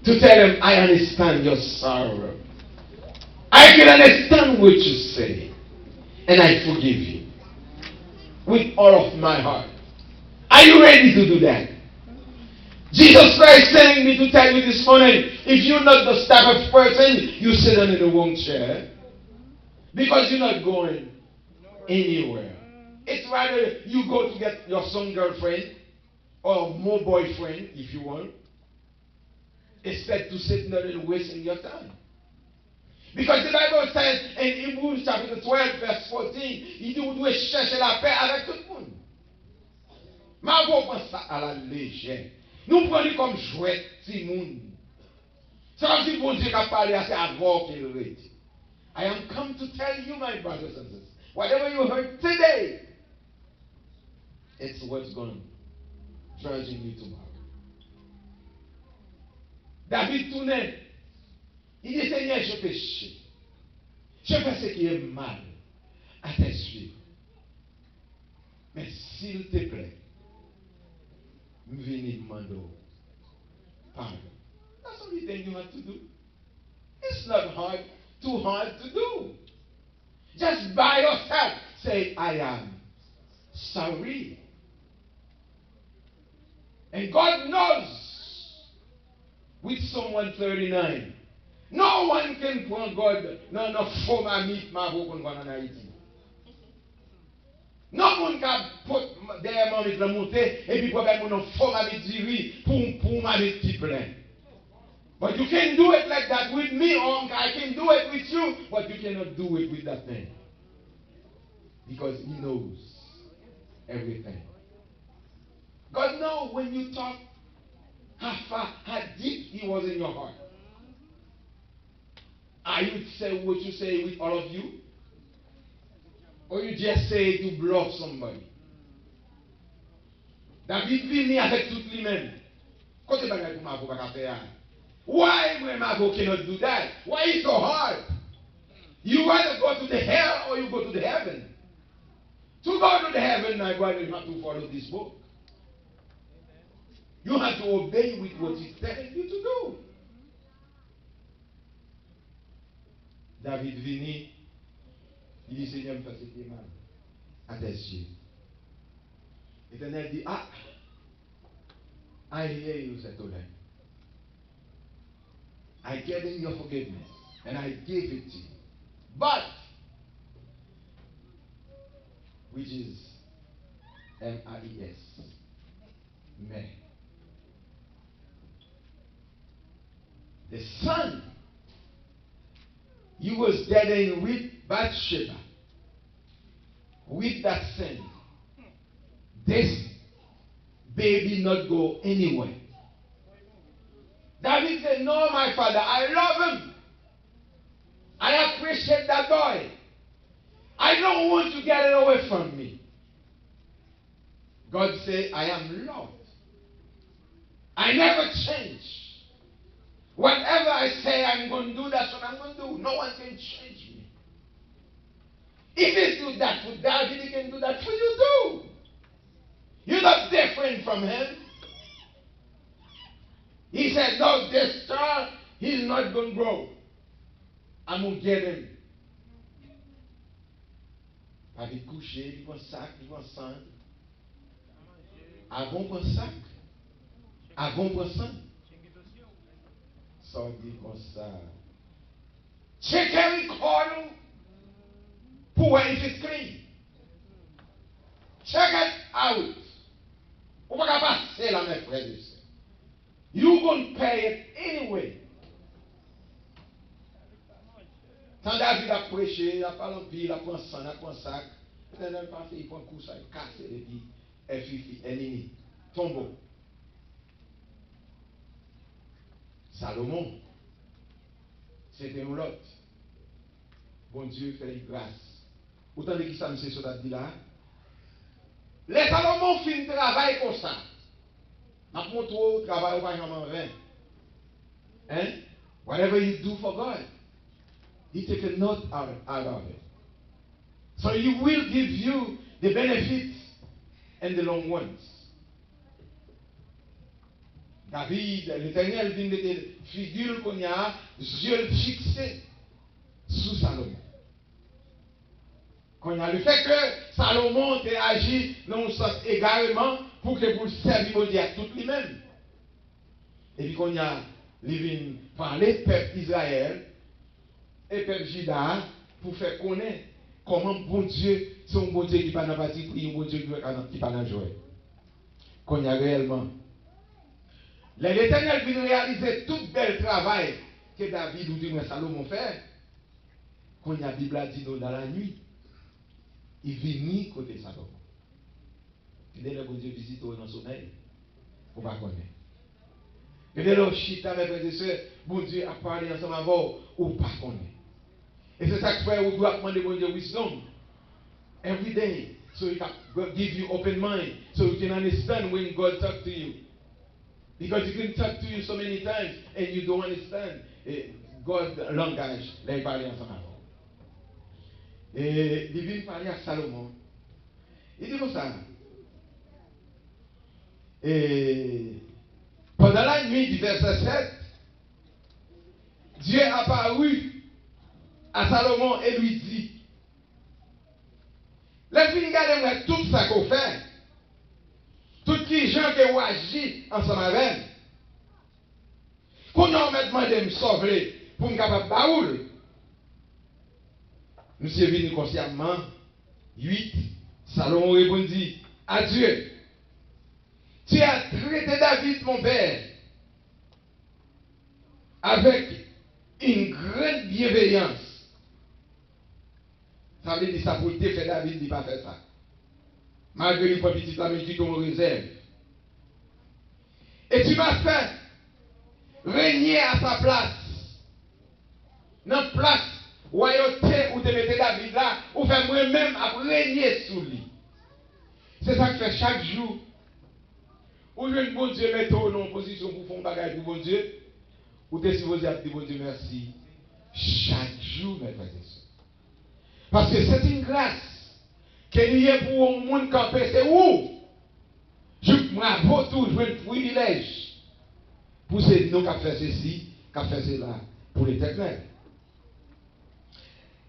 to tell him, I understand your sorrow. I can understand what you say. And I forgive you. With all of my heart. Are you ready to do that? Jesus Christ telling me to tell you this morning, if you're not the type of person, you sit down in the wrong chair. Because you're not going anywhere. It's rather you go to get your some girlfriend or more boyfriend, if you want, instead to sit there and wasting your time. Because the Bible says in Hebrews chapter 12, verse 14, il dit, vous devez chercher la paix avec tout le monde. Ma vous pense ça à la légère. Nous prenons comme jouet, si moun. C'est comme si bon Dieu a parlé assez avant qu'il règne. I am come to tell you, my brothers and sisters, whatever you heard today, it's what's going to judging you tomorrow. David tournait. Il dit, Seigneur, je péché. Je fais ce qui est mal à tes yeux. Mais s'il te plaît, venez demander pardon. That's the only thing you have to do. It's not hard, too hard to do. Just by yourself, say, I am sorry. And God knows with Psalm 139, no one can point God, no for my meat, my hope on one Haiti. No one can put their money to monte, et puis probablement no for my meat diri, pour ma meat people. But you can do it like that with me, or I can do it with you, but you cannot do it with that man. Because he knows everything. God knows when you talk, how far, how deep he was in your heart. Are you say what you say with all of you? Or you just say it to bluff somebody? David vini avec toutes les mêmes. Côté bagay pour ma pas faire. Why Marco cannot do that? Why is it so hard? You either go to the hell or you go to the heaven. To go to the heaven, my brother, you have to follow this book. You have to obey with what he's telling you to do. David vini, il dit Seigneur, me fait ce qui est mal à tes yeux. L'Éternel dit, ah, I hear you, said to them. I gave him your forgiveness, and I gave it to you. But, which is M-I-E-S, man. The son, you was dealing with Bathsheba, with that sin. This baby not go anywhere. David said, no, my father, I love him. I appreciate that boy. I don't want to get it away from me. God said, I am Lord. I never change. Whatever I say I'm going to do, that's what I'm going to do. No one can change me. If he do that for David, he can do that for you too. You're not different from him. He said, no, this child, he's not going to grow. I'm going to get him. Avec coucher, il prend sac, il prend sang. Avant prend sac. Avant prend sang. Ça dit comme ça. Check every corner. Pour if it's clean. Check it out. On va pas passer la mes frères. You're going to pay it anyway. Quand David a prêché, il a parlé en pile, il a pris sang, il a pris sac. Il a passé, il prend un coup, ça, il casse, et puis, fifi, ennemi, tombeau. Salomon, c'était un lot. Bon Dieu fait une grâce. Autant de qui ça me sait ce que dit là. Les Salomon fin travail comme ça. Je montre au travail au en vain. Hein? Whatever you do for God, He take a note out of it. So He will give you the benefits and the long ones. David, l'Éternel vient de figure qu'on y a, yeux fixés sous Salomon. Qu'on a le fait que Salomon a agi dans un sens également pour que vous le serviez à tout lui-même. Et puis qu'on a parlé peuple Israël et peuple Juda pour faire connaître comment bon Dieu, c'est un bon Dieu qui n'est pas dans la partie prière, un bon Dieu qui n'est pas dans la joie. Qu'on a réellement. L'Éternel vient réaliser tout bel travail que David ou du Salomon fait. Qu'on a la Bible a dit dans la nuit, il vient côté Salomon. Et dès que bon Dieu visite dans le sommeil, on va connaître. Et dès que chita avec les soeurs, bon Dieu a parlé ensemble avant, ou pas connaître. Et c'est ça que fait, on doit demander bon Dieu wisdom. Every day. So he can give you open mind. So you can understand when God talks to you. Because he can talk to you so many times and you don't understand God's langage. Là, il parlait ensemble avant. Et il vient parler à Salomon. Il dit comme ça. Et pendant la nuit du verset 7, Dieu apparut à Salomon et lui dit, les filles regardez tout ça qu'on fait, toutes les gens qui ont agi ensemble avec, qu'on a demandé de me sauver pour me capable de baoul. Nous sommes venus consciemment. 8. Salomon répondit à Dieu, tu as traité David mon père avec une grande bienveillance. Ça veut dire ça pour te faire David, il n'a pas fait ça. Malgré les petits la mais tu t'en réserve. Et tu m'as fait régner à sa place. Dans la place, royauté où tu mettais David là, ou fait moi-même à régner sous lui. C'est ça que fait chaque jour. Où le bon Dieu met en position pour faire un bagage pour bon Dieu, ou tu es supposé dire bon Dieu merci. Chaque jour, mes frères et sœurs. Parce que c'est une grâce qu'il y a pour un monde camper. C'est où? Je m'avoue tout, je veux un privilège. Pour ces nous qui ont fait ceci, qui ont fait cela, pour l'éternel.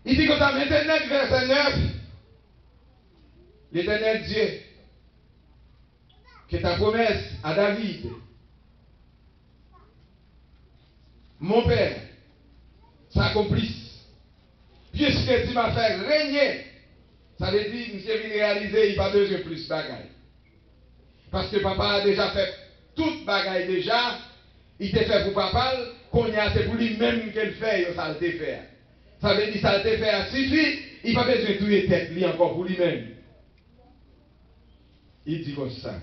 Il dit comme ça, maintenant, verset 9, l'éternel Dieu, que ta promesse à David, mon père, s'accomplisse. Puisque tu m'as fait régner, ça veut dire, monsieur vient réaliser, il n'y a pas besoin de plus de bagaille. Parce que papa a déjà fait toute bagaille déjà, il t'a fait pour papa, qu'on y a, c'est pour lui-même qu'il fait, ça le fait. Ça veut dire, ça le fait suffit, il n'a pas besoin de tout les têtes, lui encore pour lui-même. Il dit comme ça.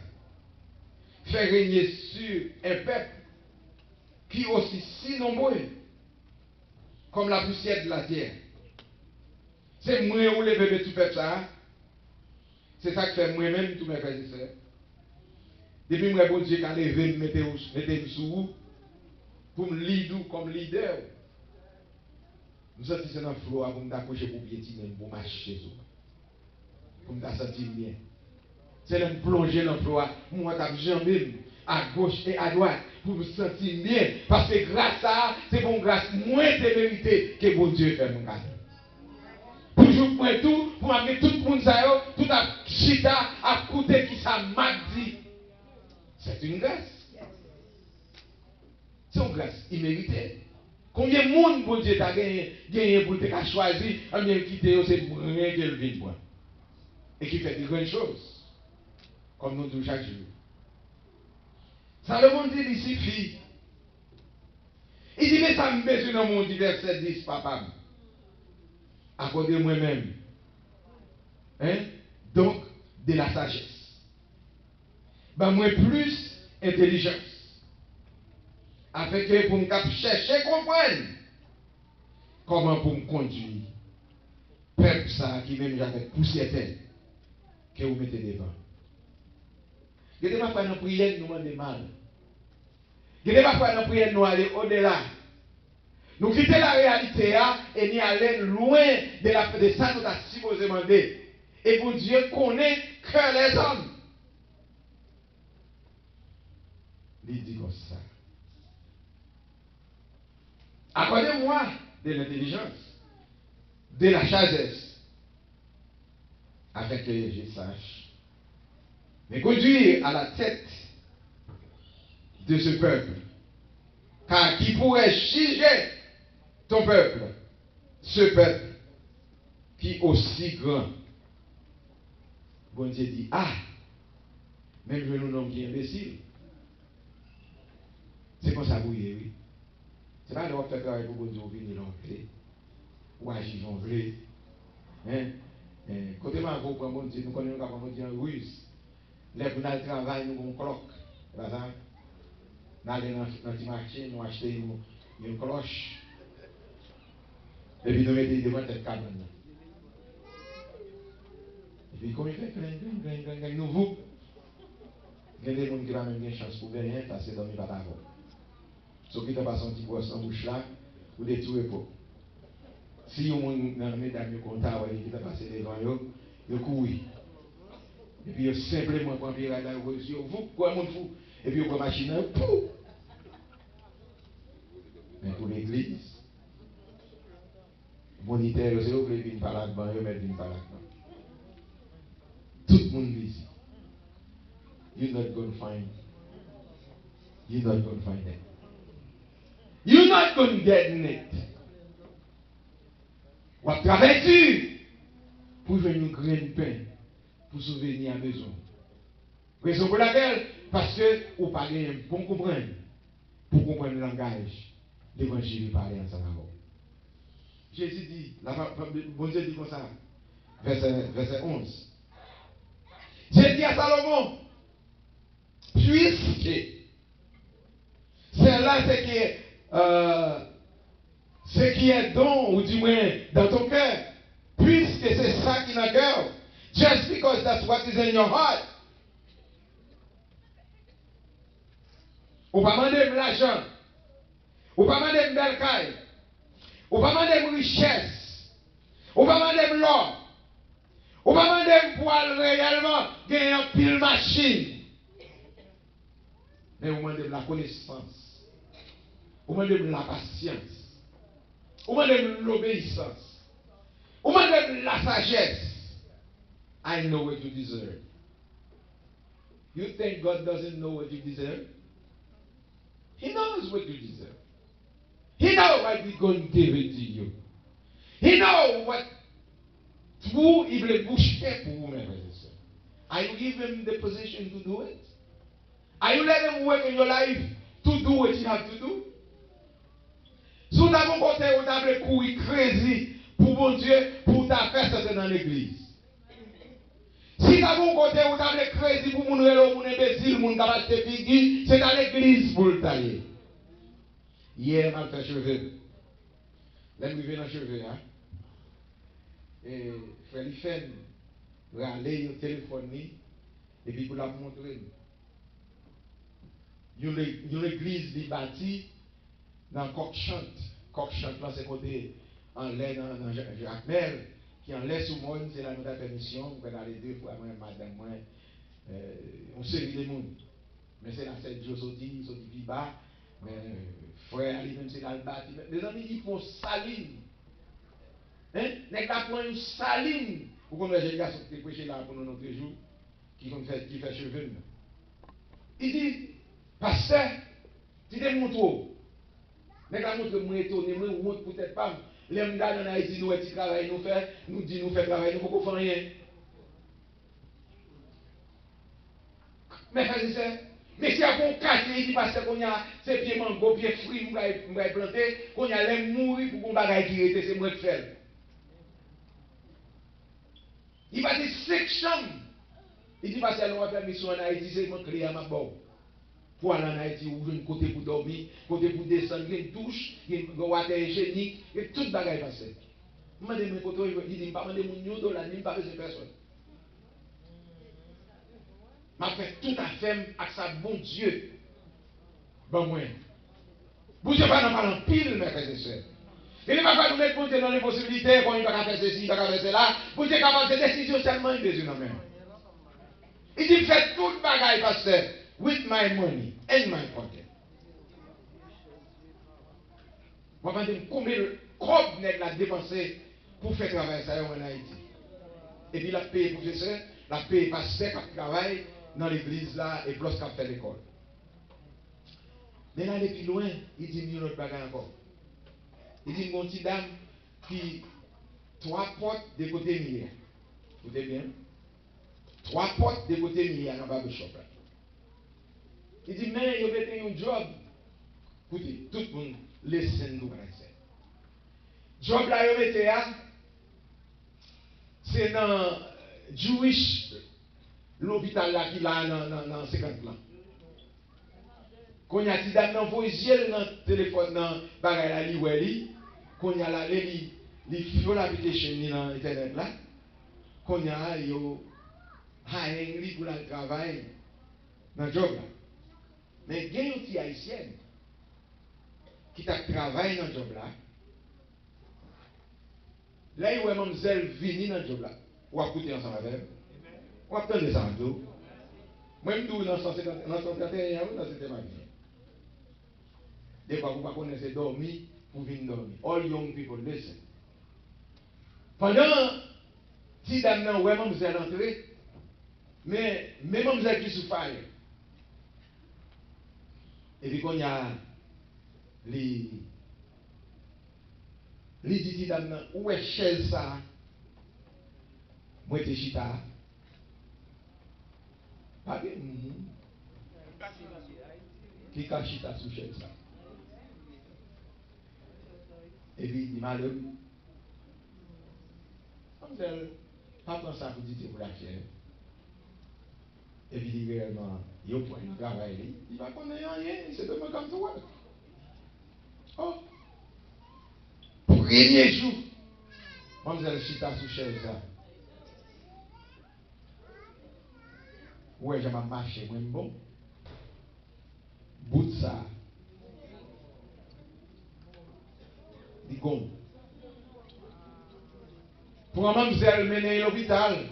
Faire régner sur un peuple qui est aussi si nombreux comme la poussière de la terre. C'est moi ou les bébés tout fait ça. C'est ça que fait moi-même, tous mes frères et sœurs. Depuis que bon Dieu a levé, mettez sous vous, pour me leader comme leader. Nous sommes dans le flot pour me accrocher pour piétiner, pour marcher, pour me sentir bien. C'est là me plonger dans le flot, moi je jambé à gauche et à droite pour me sentir bien. Parce que grâce à ça, c'est pour grâce moins de vérité que bon Dieu fait mon gars. Toujours pour tout, pour amener tout le monde, tout à chita, à côté qui ça m'a dit. C'est une grâce. C'est une grâce imméritée. Combien de monde, bon Dieu, t'a gagné pour te choisir, à bien quitter, c'est rien qu'elle vient. Et qui fait de grandes choses. Comme nous disons chaque jour. Salomon dit ici, fille. Il dit, mais ça me besoin dans mon verset 10, papa. Accordez moi-même. Hein? Donc, de la sagesse. Ben, moi, plus intelligence. Afin que pour me chercher, comprendre comment pour me conduire. Peuple ça qui même j'avais poussé tête que vous mettez devant. Je ne sais pas faire une prière, nous demandons mal. Je ne sais pas faire une prière, nous aller au-delà. Nous quitter la réalité et nous aller loin de ça nous avons supposé demander. Et pour Dieu connaît que les hommes. Il dit comme ça. Accordez-moi de l'intelligence, de la sagesse, afin que je sache me conduire à la tête de ce peuple, car qui pourrait juger ton peuple, ce peuple qui est aussi grand. Bon Dieu dit, ah, même je nous nomme qui est imbécile. C'est comme ça, oui. C'est pas le fait travail pour bon Dieu venir l'enlever, ou agir en vrai. Côté moi, vous prenez bon Dieu, nous connaissons pas bon Dieu en ruse. Les pour nous travail, nous avons un clock. Nous allons dans le marché, nous achetons une cloche. Et puis nous mettons devant cette cabane. Et puis comme il fait plein, nous vous. Il y a des gens qui n'ont même pas de chance pour rien parce que dormir pas d'avant. Sauf qu'il n'a pas son petit brosse en bouche là, ou des tout repos. Si on a un mesdames comptable qui t'a passé devant eux, ils courent. Et puis ils simplement prennent pirate dans le vous, quoi, mon fou. Et puis ils prennent machine, pou. Mais pour l'église, moniteur, c'est eux qui viennent par là-dedans, ils mettent par là-dedans. Tout le monde dit ici. You're not going to find it. You're not going to get in it. Ou à travailler pour faire une graine de pain pour souvenir à la maison. Raison pour laquelle, parce que vous parlez pour comprendre le langage, l'évangile parler ensemble. Jésus dit, bon Dieu dit comme ça, verset 11. J'ai dit à Salomon, puisque c'est là ce qui est don, ou du moins dans ton cœur, puisque c'est ça qui est dans le cœur, just because that's what is in your heart. Ou pas demander l'argent, ou pas demander une belle caille, ou pas demander une richesse, ou pas demander l'or, ou pas demander pour réellement gagner un pile machine. Mais vous demandez la connaissance, vous demandez la patience, vous demandez l'obéissance, vous demandez la sagesse. I know what you deserve. You think God doesn't know what you deserve? He knows what you deserve. He knows what He's going to give it to you. He knows what vous, il veut boucher pour vous, mes frères et sœurs. Are you giving Him the position to do it? Are you letting Him work in your life to do what you have to do? Si vous avez un côté où vous avez courir crazy pour mon Dieu, pour ta faire ça dans l'église. Si vous avez un côté où vous avez crazy pour mon vélo, mon imbécile, mon capable de figuer, c'est dans l'église pour le tailler. Hier, on a fait cheveux. Là, nous venons dans cheveux, hein. Et frère Lifen, râler au téléphone, et puis pour la montrer. Une église qui est bâtie dans Coq-Chante. Coq-Chante, là, c'est côté en l'air dans Jacmel, qui en l'air sous moi, c'est la nouvelle permission, on peut aller 2 fois, moi, madame, moi, on série des mondes. Mais c'est la 7 jours, ils sont dit bas, mais frère, lui-même, c'est dans le bâti. Les amis, ils font saline. Hein? N'est-ce pas pour une saline? Vous connaissez les gars qui prêchent là pour notre jour, qui fait cheveux. Il dit, pasteur, tu te montres. Mais quand montre moi étonné, moi ou montre peut-être pas. Les gars en Haïti nous petit travail nous fait, nous dit nous fait travail, nous faut faire rien. Mais frère et sœur, mais si à bon quartier, il dit pasteur qu'on y a ces pieds mango, pieds fruits, nous va planter, qu'on y a les mourir pour qu'on bagaille qui était c'est moi qui fais. Il va dire 5 chambres. Il dit pasteur on va faire mission en Haïti, c'est mon clé à ma boue. Pour aller en Haïti, ouvrir un côté pour dormir, côté pour descendre, une douche, une water hygiénique, et tout le bagage passé. Je me demande quand il dit, je ne pas demander mon $, je ne pas besoin de personne. Je fais tout à fait avec ça, bon Dieu. Bon, moi. Vous ne pas en pile, mes frères et sœurs. Il ne va pas nous mettre dans les possibilités, qu'on ne va pas faire ceci, il ne va pas faire cela. Vous êtes capable de décision seulement une des une même. Il dit, faites tout le bagage, pasteur. with my money and my pocket. Je vais dire combien de cob nèg la dépensé pour faire travail ça en Haïti. Et puis la paye professeur, la paye pasteur qui travaille dans l'église là et plus qui fait l'école. Mais là, depuis loin, il dit une autre bagarre encore. Il dit une petite dame qui 3 portes de côté milliard. Écoutez bien. 3 portes de côté milliard dans le barbershop là. Il dit, mais il y a un job. Écoutez, tout le monde laisse nous faire. Job là, il y a c'est dans Jewish, l'hôpital là qui là dans 50 plans. Quand il y a des dames dans voisier dans le téléphone, dans le bagage là, quand il y a la les l'application dans Internet là, quand il y a hiring pour le travail dans le job là. Mais il y a une petite haïtienne qui travaille dans le job là. Là, il y a une mademoiselle venue dans le job là. Ou à côté ensemble avec elle. Ou à attendre ça en tout. Moi, je me dis dans 151, dans cette magie. Des fois, vous ne connaissez pas dormir pour venir dormir. All young people, listen. Pendant si dame nan ouais mademoiselle entrer, mais même mademoiselle qui sous fire. Et puis quand il y a les dit dame nan où est chaise ça? Moi t'es chita. Pas de qui cachita sous chaise ça. Et puis il m'a dit mademoiselle, pas prendre ça pour dire pour la chair. Et puis il dit réellement, il y a un point de travail, il va connaître rien, c'est de me comme toi. Oh! Premier jour, mademoiselle chita sous chaise ça. Ouais, je vais marcher, moi, bon. Bout de ça. Dit comme. Pour un mademoiselle mener à l'hôpital,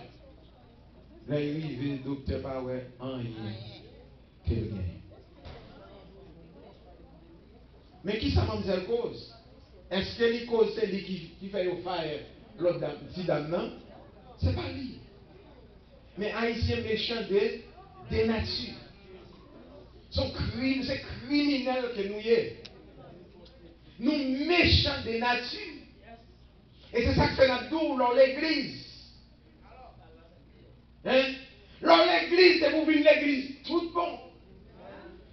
là, il arrive, le docteur pas ouais, en rien. Quel bien. Mais qui ça, mademoiselle cause? Est-ce que les causes, c'est lui qui fait au faire l'autre dame, si dame, non? C'est pas lui. Mais haïtien méchant de nature. Son crime, c'est criminel que nous y est. Nous méchants de nature. Et c'est ça que fait notre tour dans l'église. Hein? Dans l'église, c'est pour venir l'église tout bon.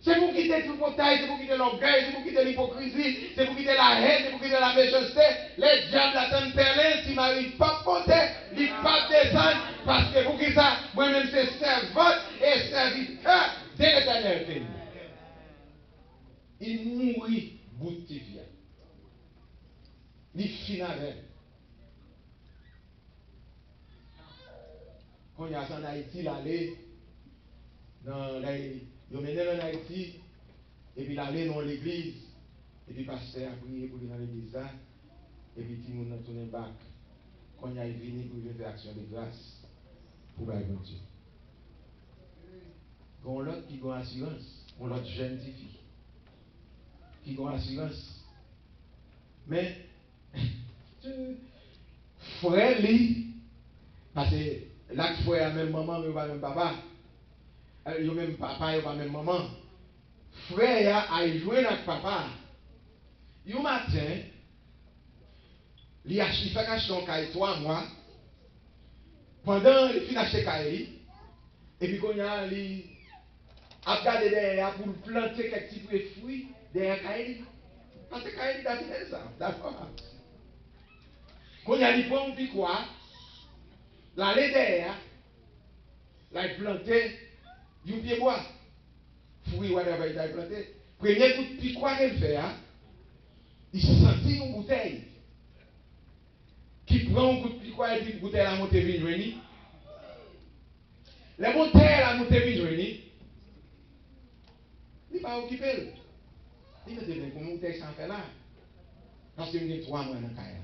C'est pour quitter tout le portail, c'est pour quitter l'orgueil, c'est pour quitter l'hypocrisie, c'est pour quitter la haine, c'est pour quitter la méchanceté. Les diables attendent Perlin, si Marie pas monter, ils pas descendre, parce que pour qui ça, moi-même c'est servante et serviteur de l'éternel. Il mourit boutifia. Il finit avec. Quand il y a en Haïti, l'aller, il mené en Haïti, et puis l'aller dans l'église, et puis pasteur a prié pour lui dans l'église là, et puis tout le monde a tourné back. Quand il y a venu pour une action de grâce, pour la bon Dieu. Il y a l'autre qui a assurance, il y a l'autre jeune fille qui a assurance. Mais, frère, lui, parce que là, frère, même maman, mais pas même papa. Il y a même papa, il y a même maman. Frère a joué avec papa. Un matin, il fait acheter un cahier 3 mois. Pendant il finit acheter cahier, et puis quand il a regardé derrière pour planter quelques petits fruits derrière cahier. Parce que cahier il a fait ça, d'accord. Quand il a dit bon, puis quoi? La derrière, là il planté du pied bois. Fruit whatever il a planté. Premier coup de pied quoi qu'il fait, il sentit une bouteille. Qui prend un coup de pied quoi et puis une bouteille à monter vite venir. La bouteille à monter vite venir. Il n'est pas occupé. Il me dit, mais comment bouteille s'en fait là? Parce qu'il y a 3 mois dans le cahier.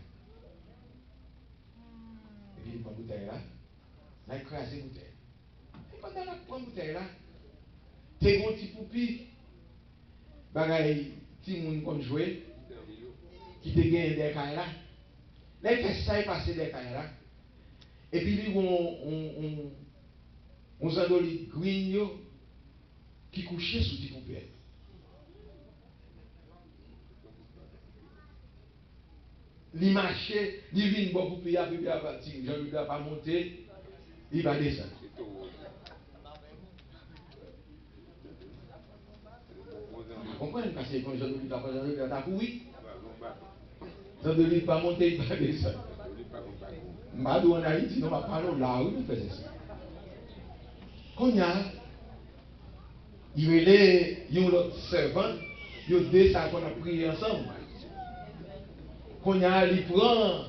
Et puis il prend la bouteille là. Là, il crase la bouteille. Et pendant qu'il prend la bouteille là, T'es un petit poupi. Bagaille, petit monde qu'on jouait, qui te gagne des cailles là. Là, il fait ça, il passe des cailles là. Et puis, on s'en donne les grignots qui couchaient sous petit poupi. Il marchait, il vient bon pour payer, puis il va partir. Jean-Luc n'a pas monté, il va descendre. Vous comprenez? Parce que quand Jean-Luc n'a pas Jean-Luc n'a pas couru. Jean-Luc n'a pas monté, il va descendre. Madou en Haïti, non, pas là, oui, nous faisons ça. Quand il y a un servant, il y a deux ça qu'on a prié ensemble. Quand il prend,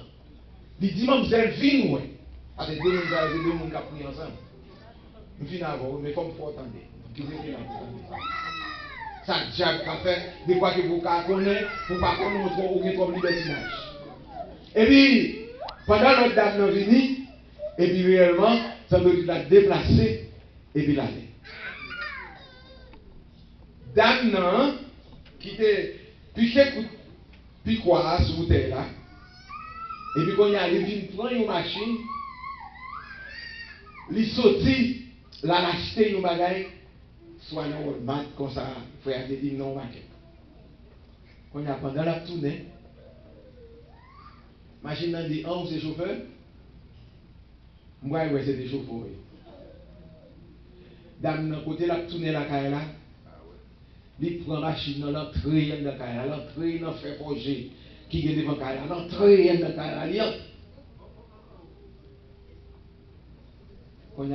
il dit, mademoiselle, viens, ouais. Parce que deux personnes qui ont prié ensemble. Nous finissons avant, mais comme il faut attendre. Ça, diable qu'a fait, de quoi que vous connaissez, pour pas qu'on nous trouve aucun comme libertinage. Et puis, pendant notre dame est venue, et puis réellement, ça doit être déplacé, et puis l'aller. Dame, non, qui était piqué, puis quoi, sur terre là. Et puis quand il arrive, il prend une machine, il sortit, la l'acheter une bagaille, soit un mat comme ça, frère, il dit non, maquette. Quand il y a pendant la tournée, machine a dit, oh, c'est chauffeur. Moi, ouais, c'est des chauffeurs. Dame, d'un côté, la tournée la caille là, il prend la machine dans l'entrée de la caille là, l'entrée dans fait projet qui est devant la caille là, l'entrée de la caille là, quand il y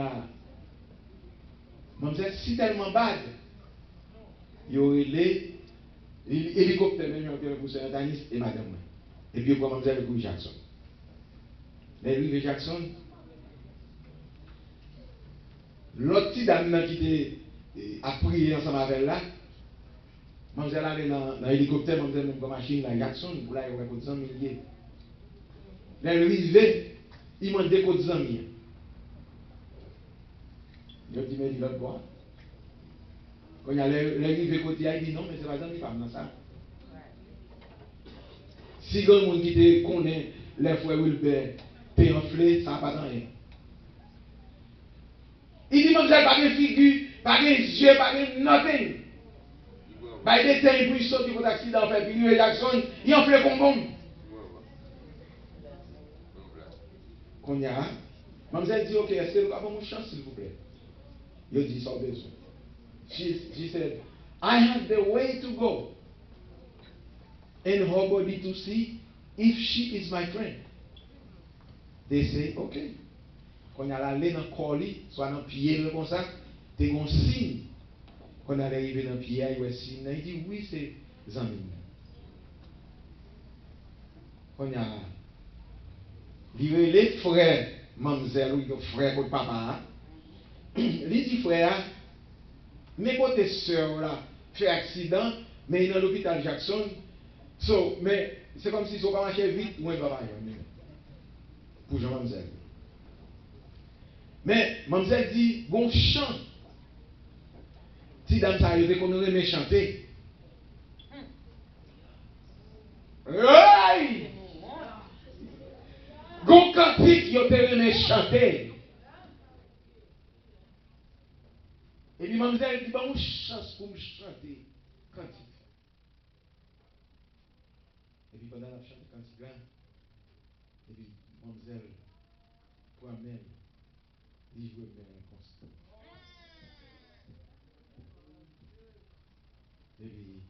a, si tellement bad, il y aurait les hélicoptères, même pour Saint-Denis et madame. Et puis, comment dire le Jackson. Mais Louis Jackson, l'autre petit dame qui a prié ensemble avec là, mademoiselle allait dans l'hélicoptère, mademoiselle même comme machine, la Jackson, pour là, il y aurait 100 milliers. Mais le rivet, il m'a dit 100 000. Il a dit, mais il va boire. Quand il y a le rivet côté, il dit non, mais c'est pas ça, il parle dans ça. Si il y a un monde qui connaît les frères Wilbert, t'es enflé, ça n'a pas rien. Il dit, mademoiselle, pas de figure, pas de yeux, pas de nothing. Bah, il était pour sortir pour l'accident, fait, puis lui, Jackson, il enflé comme bombe. Qu'on y a, mademoiselle dit, ok, est-ce que vous avez une chance, s'il vous plaît? Il dit, sans besoin. She said, I have the way to go and her body to see if she is my friend. They say, ok. Quand il y a l'aller dans le corps, soit dans le pied, comme ça, tu as un signe. Quand il arrive dans le pied, il y a un signe. Il dit, oui, c'est Zami. Quand il y a les frères, mademoiselle, ou les frères de papa, il dit, frère, mes côtés soeurs là, fait accident, mais il est dans l'hôpital Jackson. So, mais c'est comme si ça va marcher vite, ou un papa. Pour Jean-Mademoiselle. Mais, mademoiselle dit, bon chant. Si dame ça arrive qu'on aurait aimé chanter. Hey! Gon cantique, yo te aimé chanter. Et puis, mademoiselle dit, bon chance pour me chanter cantique. Et puis, pendant la chante cantique là, et puis, mademoiselle, pour même, il joue bien constant. Et puis,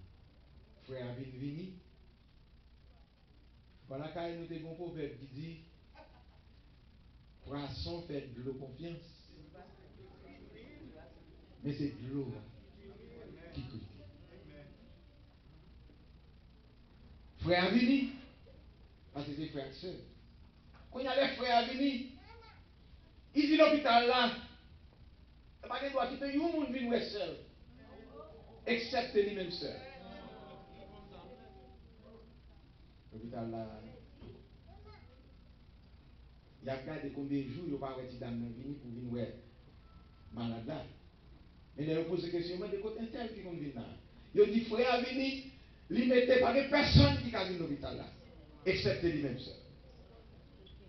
frère a vini. Voilà quand nous avons un proverbe qui dit, poisson fait de l'eau confiance. Mais c'est de l'eau qui coule. Frère a vini. Parce que c'est frère et soeur. Quand il y a les frères à venir, il dit l'hôpital là, il n'y a pas de droit quitter un monde venir seul, excepté lui-même seul. L'hôpital là, il y a gardé combien de jours, il n'y a pas de dame venir pour venir malade là. Mais il a posé la question, mais de côté tel qui vient venir. Il dit, frère, vini, il ne mettait pas de personne qui a venir à l'hôpital là, excepté lui-même seul.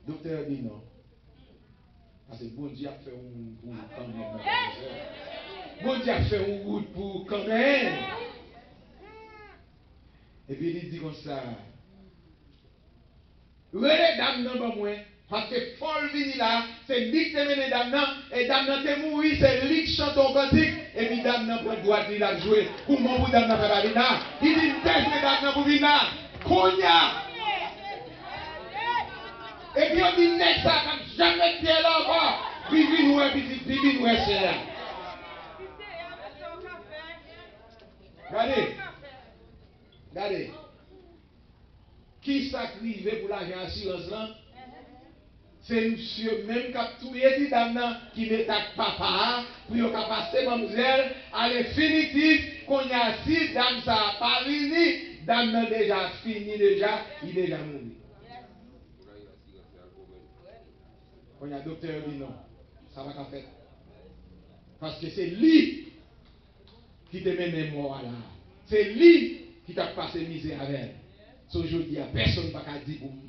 Docteur dit non. Parce que bon Dieu a fait un route quand même. Bon Dieu a fait un route pour quand même. Et puis il dit comme ça. Les dames n'ont pas moins. Parce que Paul vini là, c'est lui qui te mène dames nan, et dames nan te mouri, c'est lui qui chante au cantique, et puis dames nan prend droit de la jouer. Pour mon bout dames nan fait pas venir. Il dit teste dames nan pour venir. Konya. Et puis on dit net ça comme jamais pied là encore. Vivi nous un petit, vivi nous un c'est là. Regardez. Regardez. Qui s'active pour l'argent assurance là? C'est monsieur même qui a tout dit dame qui met ta papa pour qu'il passe mademoiselle à l'infinitif qu'on y a si dame ça n'a pas fini, dame n'a déjà fini déjà, il est déjà mort. Quand il y a docteur dit non, ça va pas faire. Parce que c'est lui qui te mène mort là. C'est lui qui t'a passé misère avec elle. Ce jour, il n'y a personne qui va dire pour